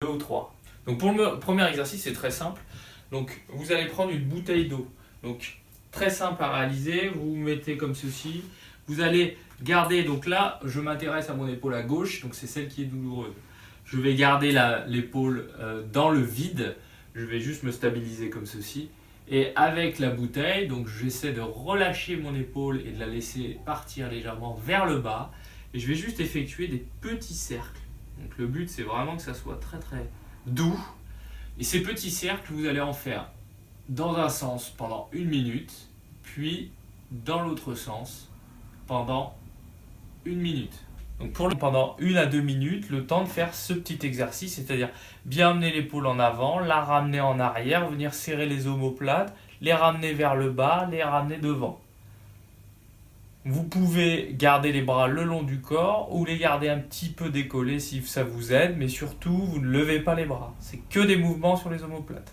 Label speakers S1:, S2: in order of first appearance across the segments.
S1: 2 ou 3. Donc pour le premier exercice, c'est très simple. Donc vous allez prendre une bouteille d'eau. Donc très simple à réaliser, vous mettez comme ceci. Vous allez garder, donc là je m'intéresse à mon épaule à gauche, donc c'est celle qui est douloureuse. Je vais garder l'épaule dans le vide, je vais juste me stabiliser comme ceci. Et avec la bouteille, donc j'essaie de relâcher mon épaule et de la laisser partir légèrement vers le bas. Et je vais juste effectuer des petits cercles. Donc le but c'est vraiment que ça soit très très doux. Et ces petits cercles, vous allez en faire dans un sens pendant 1 minute, puis dans l'autre sens pendant 1 minute. Donc pendant 1 à 2 minutes, le temps de faire ce petit exercice, c'est-à-dire bien amener l'épaule en avant, la ramener en arrière, venir serrer les omoplates, les ramener vers le bas, les ramener devant. Vous pouvez garder les bras le long du corps ou les garder un petit peu décollés si ça vous aide, mais surtout, vous ne levez pas les bras. C'est que des mouvements sur les omoplates.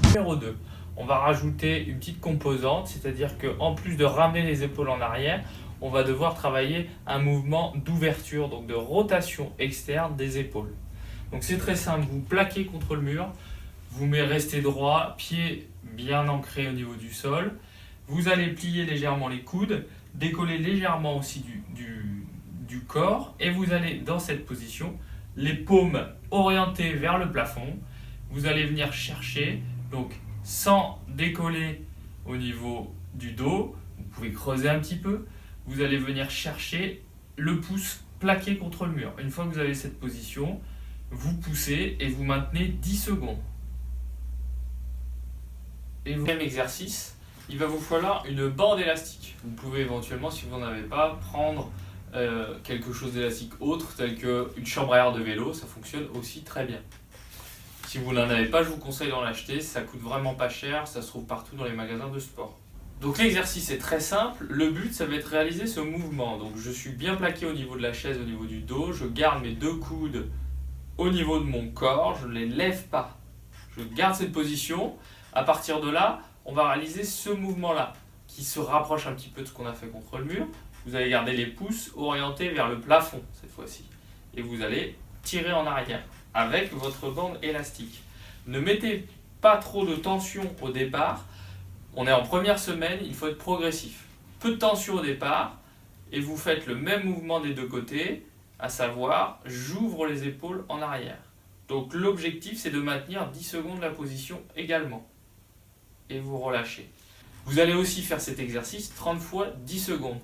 S1: Numéro 2, on va rajouter une petite composante, c'est-à-dire qu'en plus de ramener les épaules en arrière, on va devoir travailler un mouvement d'ouverture, donc de rotation externe des épaules. Donc c'est très simple, vous plaquez contre le mur, vous restez droit, pieds bien ancrés au niveau du sol. Vous allez plier légèrement les coudes, décoller légèrement aussi du corps et vous allez dans cette position, les paumes orientées vers le plafond. Vous allez venir chercher, donc sans décoller au niveau du dos, vous pouvez creuser un petit peu, vous allez venir chercher le pouce plaqué contre le mur. Une fois que vous avez cette position, vous poussez et vous maintenez 10 secondes. Et le même exercice, il va vous falloir une bande élastique. Vous pouvez éventuellement, si vous n'en avez pas, prendre quelque chose d'élastique autre, tel qu'une chambre à air de vélo, ça fonctionne aussi très bien. Si vous n'en avez pas, je vous conseille d'en acheter, ça coûte vraiment pas cher, ça se trouve partout dans les magasins de sport. Donc l'exercice est très simple, le but ça va être de réaliser ce mouvement. Donc je suis bien plaqué au niveau de la chaise, au niveau du dos, je garde mes 2 coudes au niveau de mon corps, je ne les lève pas. Je garde cette position, à partir de là, on va réaliser ce mouvement-là, qui se rapproche un petit peu de ce qu'on a fait contre le mur. Vous allez garder les pouces orientés vers le plafond, cette fois-ci. Et vous allez tirer en arrière, avec votre bande élastique. Ne mettez pas trop de tension au départ. On est en première semaine, il faut être progressif. Peu de tension au départ, et vous faites le même mouvement des 2 côtés, à savoir, j'ouvre les épaules en arrière. Donc l'objectif, c'est de maintenir 10 secondes la position également. Et vous relâchez. Vous allez aussi faire cet exercice 30 fois 10 secondes.